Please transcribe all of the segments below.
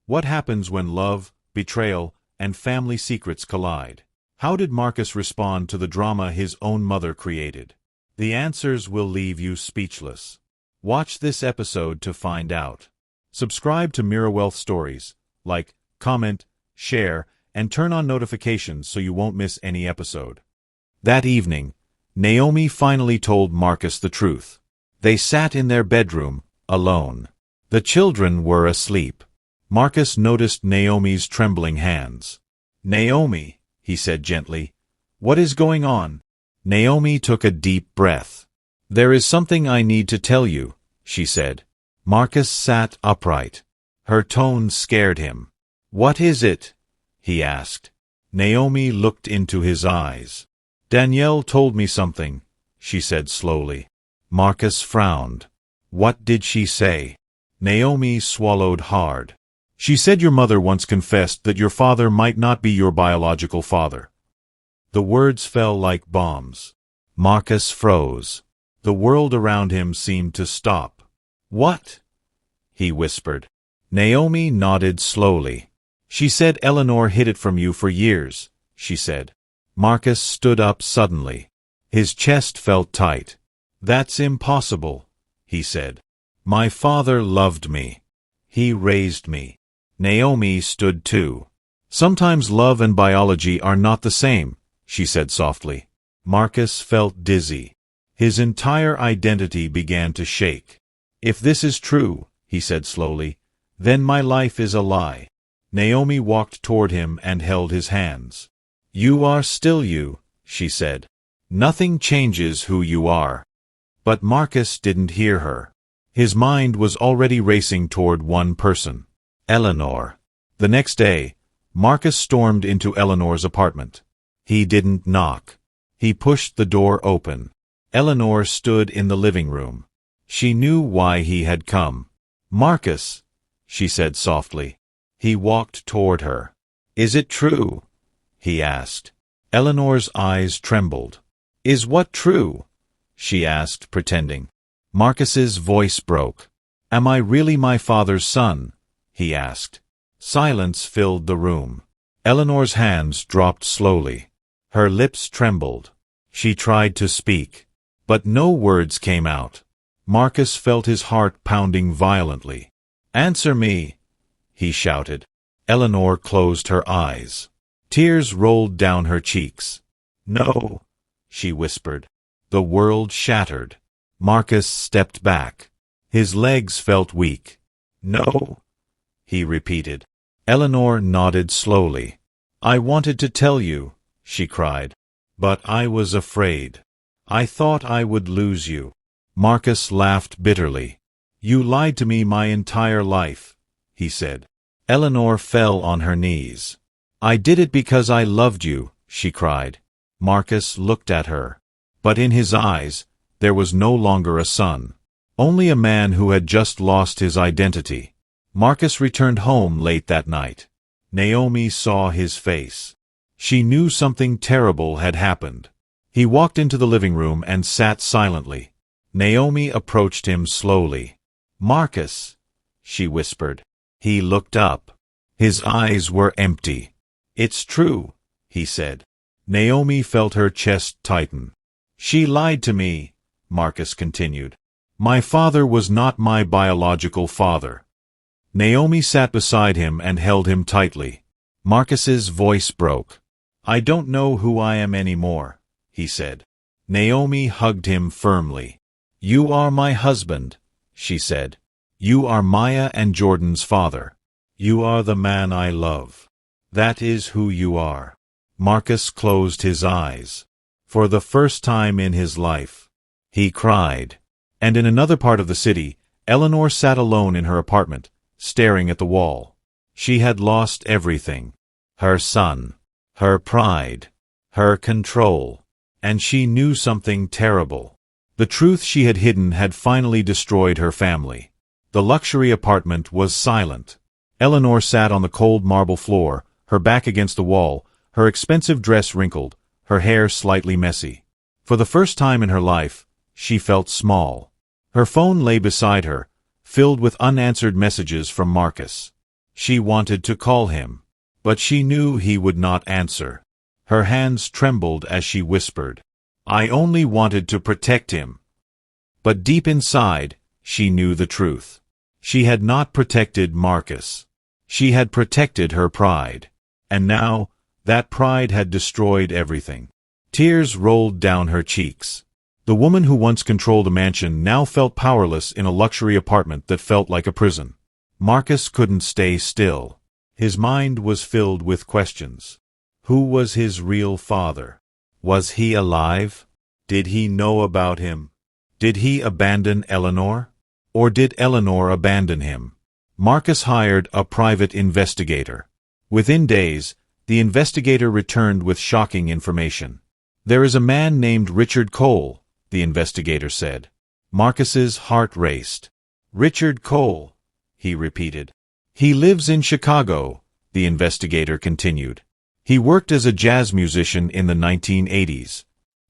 What happens when love, betrayal, and family secrets collide? How did Marcus respond to the drama his own mother created? The answers will leave you speechless. Watch this episode to find out. Subscribe to Mirror Wealth Stories. Like, comment, share, and turn on notifications so you won't miss any episode. That evening, Naomi finally told Marcus the truth. They sat in their bedroom, alone. The children were asleep. Marcus noticed Naomi's trembling hands. "Naomi," he said gently, "what is going on?" Naomi took a deep breath. "There is something I need to tell you," she said. Marcus sat upright. Her tone scared him. "What is it?" he asked. Naomi looked into his eyes. "Danielle told me something," she said slowly. Marcus frowned. "What did she say?" Naomi swallowed hard. "She said your mother once confessed that your father might not be your biological father." The words fell like bombs. Marcus froze. The world around him seemed to stop. "What?" he whispered. Naomi nodded slowly. "She said Eleanor hid it from you for years," she said. Marcus stood up suddenly. His chest felt tight. "That's impossible," he said. "My father loved me. He raised me." Naomi stood too. "Sometimes love and biology are not the same," she said softly. Marcus felt dizzy. His entire identity began to shake. "If this is true," he said slowly, "then my life is a lie." Naomi walked toward him and held his hands. "You are still you," she said. "Nothing changes who you are." But Marcus didn't hear her. His mind was already racing toward one person. Eleanor. The next day, Marcus stormed into Eleanor's apartment. He didn't knock. He pushed the door open. Eleanor stood in the living room. She knew why he had come. "Marcus," she said softly. He walked toward her. "Is it true?" he asked. Eleanor's eyes trembled. "Is what true?" she asked, pretending. Marcus's voice broke. "Am I really my father's son?" he asked. Silence filled the room. Eleanor's hands dropped slowly. Her lips trembled. She tried to speak, but no words came out. Marcus felt his heart pounding violently. "Answer me!" he shouted. Eleanor closed her eyes. Tears rolled down her cheeks. "No," she whispered. The world shattered. Marcus stepped back. His legs felt weak. "No," he repeated. Eleanor nodded slowly. "I wanted to tell you," she cried. "But I was afraid. I thought I would lose you." Marcus laughed bitterly. "You lied to me my entire life," he said. Eleanor fell on her knees. "I did it because I loved you," she cried. Marcus looked at her. But in his eyes, there was no longer a son. Only a man who had just lost his identity. Marcus returned home late that night. Naomi saw his face. She knew something terrible had happened. He walked into the living room and sat silently. Naomi approached him slowly. "Marcus," she whispered. He looked up. His eyes were empty. "It's true," he said. Naomi felt her chest tighten. "She lied to me," Marcus continued. "My father was not my biological father." Naomi sat beside him and held him tightly. Marcus's voice broke. "I don't know who I am anymore," he said. Naomi hugged him firmly. "You are my husband," she said. "You are Maya and Jordan's father. You are the man I love. That is who you are." Marcus closed his eyes. For the first time in his life, he cried. And in another part of the city, Eleanor sat alone in her apartment, staring at the wall. She had lost everything. Her son, her pride, her control. And she knew something terrible. The truth she had hidden had finally destroyed her family. The luxury apartment was silent. Eleanor sat on the cold marble floor, her back against the wall, her expensive dress wrinkled, her hair slightly messy. For the first time in her life, she felt small. Her phone lay beside her, filled with unanswered messages from Marcus. She wanted to call him, but she knew he would not answer. Her hands trembled as she whispered, "I only wanted to protect him." But deep inside, she knew the truth. She had not protected Marcus. She had protected her pride. And now, that pride had destroyed everything. Tears rolled down her cheeks. The woman who once controlled a mansion now felt powerless in a luxury apartment that felt like a prison. Marcus couldn't stay still. His mind was filled with questions. Who was his real father? Was he alive? Did he know about him? Did he abandon Eleanor? Or did Eleanor abandon him? Marcus hired a private investigator. Within days, the investigator returned with shocking information. "There is a man named Richard Cole," the investigator said. Marcus's heart raced. "Richard Cole," he repeated. "He lives in Chicago," the investigator continued. "He worked as a jazz musician in the 1980s.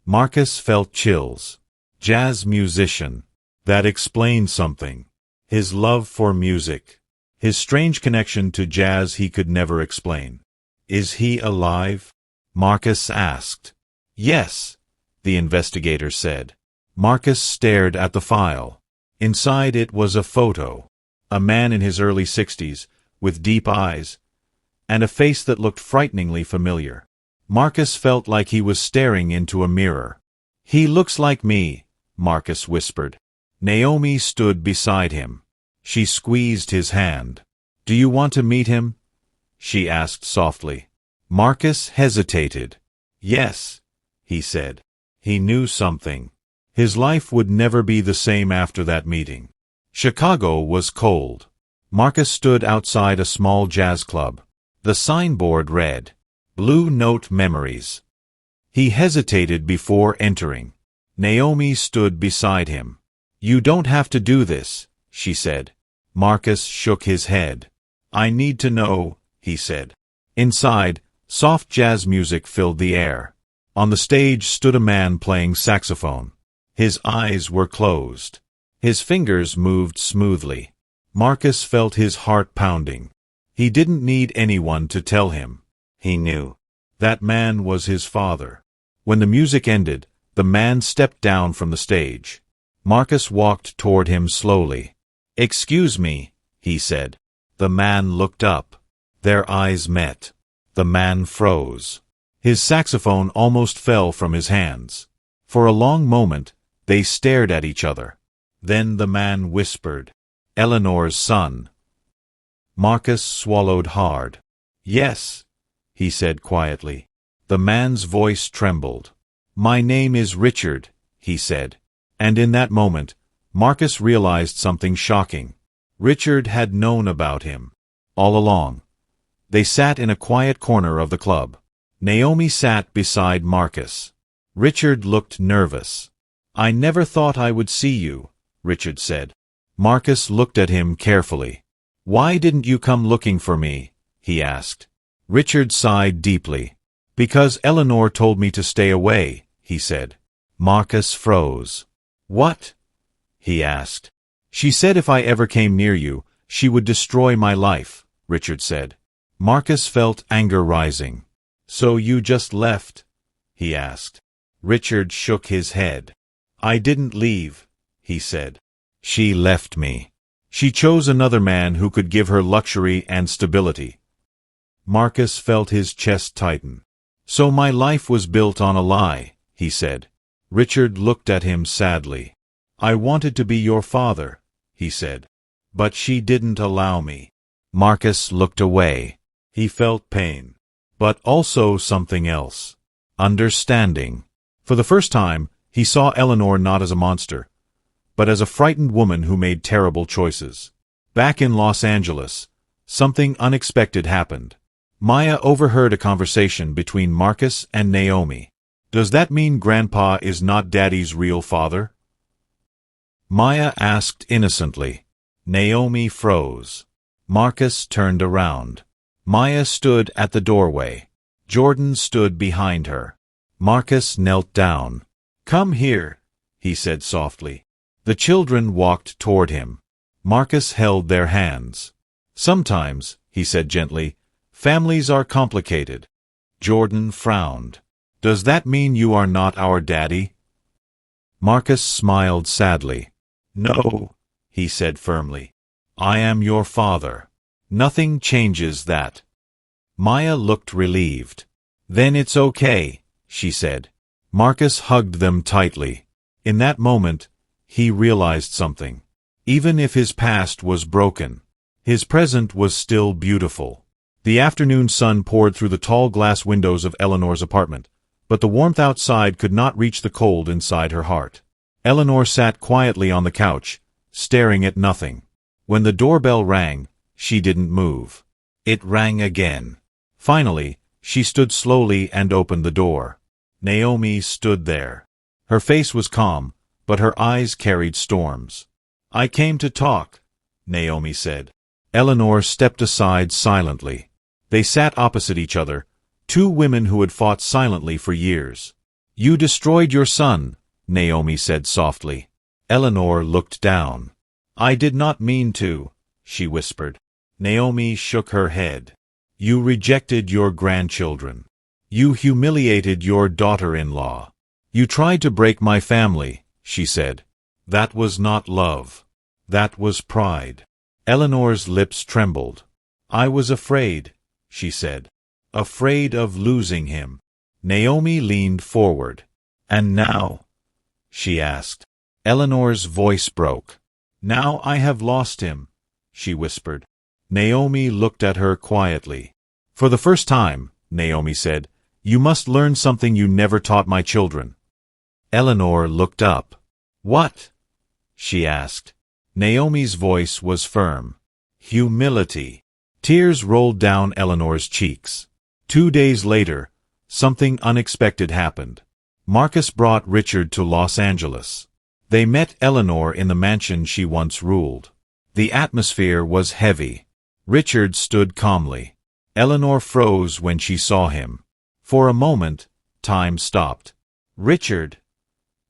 Marcus felt chills. Jazz musician. That explained something. His love for music. His strange connection to jazz he could never explain. "Is he alive?" Marcus asked. "Yes," the investigator said. Marcus stared at the file. Inside it was a photo. A man in his early 60s, with deep eyes, and a face that looked frighteningly familiar. Marcus felt like he was staring into a mirror. "He looks like me," Marcus whispered. Naomi stood beside him. She squeezed his hand. "Do you want to meet him?" she asked softly. Marcus hesitated. "Yes," he said. He knew something. His life would never be the same after that meeting. Chicago was cold. Marcus stood outside a small jazz club. The signboard read, "Blue Note Memories." He hesitated before entering. Naomi stood beside him. "You don't have to do this," she said. Marcus shook his head. "I need to know," he said. Inside, soft jazz music filled the air. On the stage stood a man playing saxophone. His eyes were closed. His fingers moved smoothly. Marcus felt his heart pounding. He didn't need anyone to tell him. He knew. That man was his father. When the music ended, the man stepped down from the stage. Marcus walked toward him slowly. "Excuse me," he said. The man looked up. Their eyes met. The man froze. His saxophone almost fell from his hands. For a long moment, they stared at each other. Then the man whispered, "Eleanor's son." Marcus swallowed hard. "Yes," he said quietly. The man's voice trembled. "My name is Richard," he said. And in that moment, Marcus realized something shocking. Richard had known about him. All along. They sat in a quiet corner of the club. Naomi sat beside Marcus. Richard looked nervous. "I never thought I would see you," Richard said. Marcus looked at him carefully. "Why didn't you come looking for me?" he asked. Richard sighed deeply. "Because Eleanor told me to stay away," he said. Marcus froze. "What?" he asked. "She said if I ever came near you, she would destroy my life," Richard said. Marcus felt anger rising. "So you just left?" he asked. Richard shook his head. "I didn't leave," he said. "She left me. She chose another man who could give her luxury and stability." Marcus felt his chest tighten. "So my life was built on a lie," he said. Richard looked at him sadly. "I wanted to be your father," he said. "But she didn't allow me." Marcus looked away. He felt pain. But also something else. Understanding. For the first time, he saw Eleanor not as a monster, but as a frightened woman who made terrible choices. Back in Los Angeles, something unexpected happened. Maya overheard a conversation between Marcus and Naomi. "Does that mean Grandpa is not Daddy's real father?" Maya asked innocently. Naomi froze. Marcus turned around. Maya stood at the doorway. Jordan stood behind her. Marcus knelt down. "Come here," he said softly. The children walked toward him. Marcus held their hands. "Sometimes," he said gently. Families are complicated. Jordan frowned. Does that mean you are not our daddy? Marcus smiled sadly. No, he said firmly. I am your father. Nothing changes that. Maya looked relieved. Then it's okay, she said. Marcus hugged them tightly. In that moment, he realized something. Even if his past was broken, his present was still beautiful. The afternoon sun poured through the tall glass windows of Eleanor's apartment, but the warmth outside could not reach the cold inside her heart. Eleanor sat quietly on the couch, staring at nothing. When the doorbell rang, she didn't move. It rang again. Finally, she stood slowly and opened the door. Naomi stood there. Her face was calm, but her eyes carried storms. I came to talk, Naomi said. Eleanor stepped aside silently. They sat opposite each other, two women who had fought silently for years. You destroyed your son, Naomi said softly. Eleanor looked down. I did not mean to, she whispered. Naomi shook her head. You rejected your grandchildren. You humiliated your daughter-in-law. You tried to break my family, she said. That was not love. That was pride. Eleanor's lips trembled. I was afraid, she said. Afraid of losing him. Naomi leaned forward. And now? She asked. Eleanor's voice broke. Now I have lost him, she whispered. Naomi looked at her quietly. For the first time, Naomi said, you must learn something you never taught my children. Eleanor looked up. What? She asked. Naomi's voice was firm. Humility. Tears rolled down Eleanor's cheeks. 2 days later, something unexpected happened. Marcus brought Richard to Los Angeles. They met Eleanor in the mansion she once ruled. The atmosphere was heavy. Richard stood calmly. Eleanor froze when she saw him. For a moment, time stopped. Richard,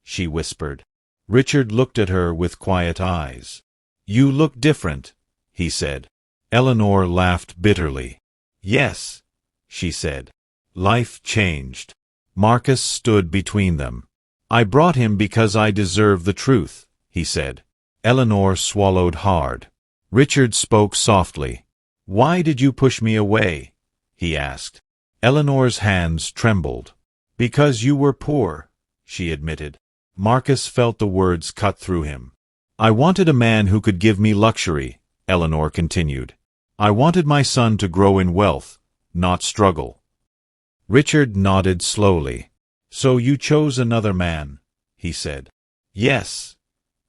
she whispered. Richard looked at her with quiet eyes. You look different, he said. Eleanor laughed bitterly. Yes, she said. Life changed. Marcus stood between them. I brought him because I deserve the truth, he said. Eleanor swallowed hard. Richard spoke softly. Why did you push me away? He asked. Eleanor's hands trembled. Because you were poor, she admitted. Marcus felt the words cut through him. I wanted a man who could give me luxury, Eleanor continued. I wanted my son to grow in wealth, not struggle. Richard nodded slowly. So you chose another man, he said. Yes,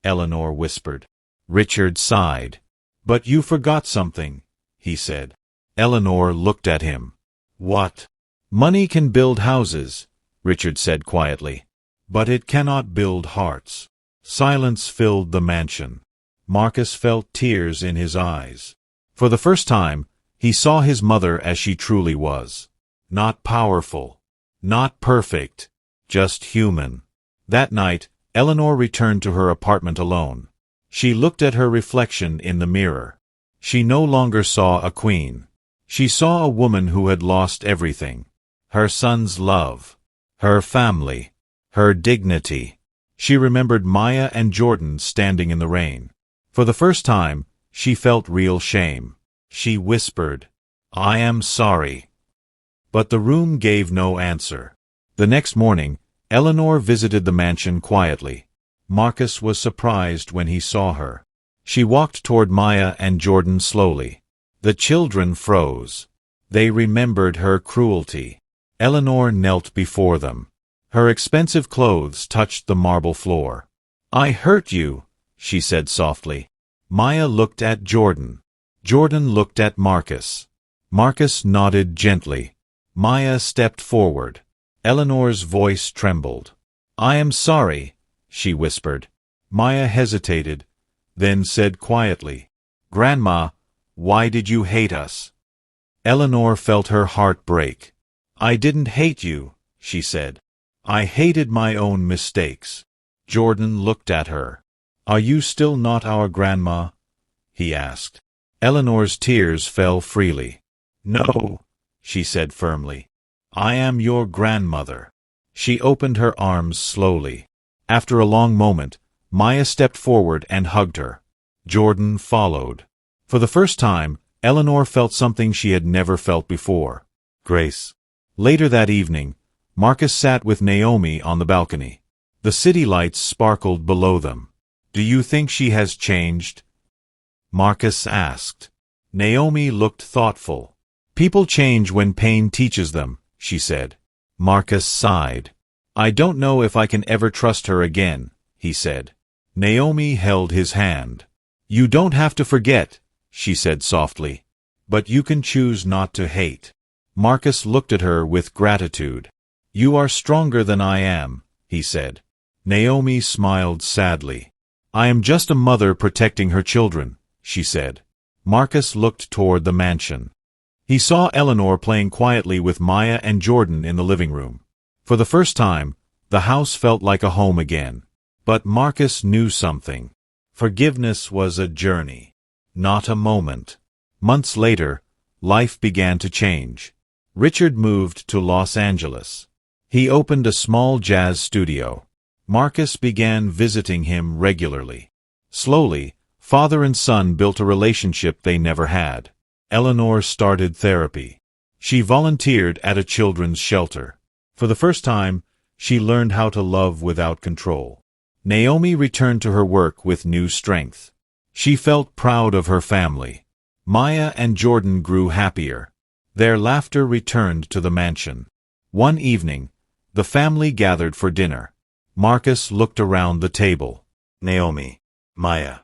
Eleanor whispered. Richard sighed. But you forgot something, he said. Eleanor looked at him. What? Money can build houses, Richard said quietly. But it cannot build hearts. Silence filled the mansion. Marcus felt tears in his eyes. For the first time, he saw his mother as she truly was. Not powerful. Not perfect. Just human. That night, Eleanor returned to her apartment alone. She looked at her reflection in the mirror. She no longer saw a queen. She saw a woman who had lost everything. Her son's love. Her family. Her dignity. She remembered Maya and Jordan standing in the rain. For the first time, she felt real shame. She whispered, I am sorry. But the room gave no answer. The next morning, Eleanor visited the mansion quietly. Marcus was surprised when he saw her. She walked toward Maya and Jordan slowly. The children froze. They remembered her cruelty. Eleanor knelt before them. Her expensive clothes touched the marble floor. I hurt you, she said softly. Maya looked at Jordan. Jordan looked at Marcus. Marcus nodded gently. Maya stepped forward. Eleanor's voice trembled. I am sorry, she whispered. Maya hesitated, then said quietly, Grandma, why did you hate us? Eleanor felt her heart break. I didn't hate you, she said. I hated my own mistakes. Jordan looked at her. Are you still not our grandma? He asked. Eleanor's tears fell freely. "No," she said firmly. "I am your grandmother." She opened her arms slowly. After a long moment, Maya stepped forward and hugged her. Jordan followed. For the first time, Eleanor felt something she had never felt before: grace. Later that evening, Marcus sat with Naomi on the balcony. The city lights sparkled below them. "Do you think she has changed?" Marcus asked. Naomi looked thoughtful. "People change when pain teaches them," she said. Marcus sighed. "I don't know if I can ever trust her again," he said. Naomi held his hand. "You don't have to forget," she said softly. "But you can choose not to hate." Marcus looked at her with gratitude. "You are stronger than I am," he said. Naomi smiled sadly. "I am just a mother protecting her children," she said. Marcus looked toward the mansion. He saw Eleanor playing quietly with Maya and Jordan in the living room. For the first time, the house felt like a home again. But Marcus knew something. Forgiveness was a journey, not a moment. Months later, life began to change. Richard moved to Los Angeles. He opened a small jazz studio. Marcus began visiting him regularly. Slowly, father and son built a relationship they never had. Eleanor started therapy. She volunteered at a children's shelter. For the first time, she learned how to love without control. Naomi returned to her work with new strength. She felt proud of her family. Maya and Jordan grew happier. Their laughter returned to the mansion. One evening, the family gathered for dinner. Marcus looked around the table. Naomi, Maya,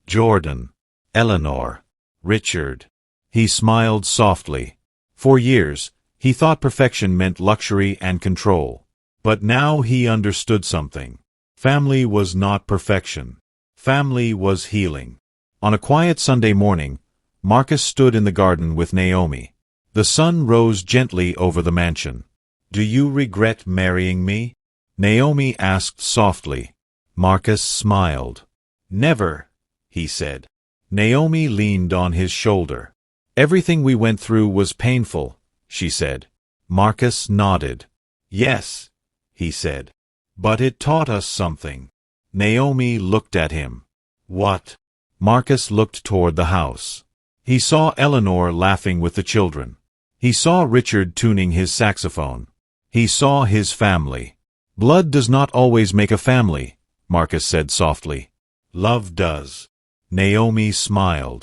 Jordan, Eleanor, Richard. He smiled softly. For years, he thought perfection meant luxury and control. But now he understood something. Family was not perfection. Family was healing. On a quiet Sunday morning, Marcus stood in the garden with Naomi. The sun rose gently over the mansion. "Do you regret marrying me?" Naomi asked softly. Marcus smiled. "Never," he said. Naomi leaned on his shoulder. "Everything we went through was painful," she said. Marcus nodded. "Yes," he said. "But it taught us something." Naomi looked at him. "What?" Marcus looked toward the house. He saw Eleanor laughing with the children. He saw Richard tuning his saxophone. He saw his family. "Blood does not always make a family," Marcus said softly. "Love does." Naomi smiled.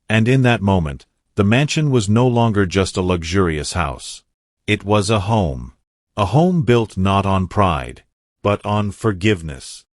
And in that moment, the mansion was no longer just a luxurious house. It was a home. A home built not on pride, but on forgiveness.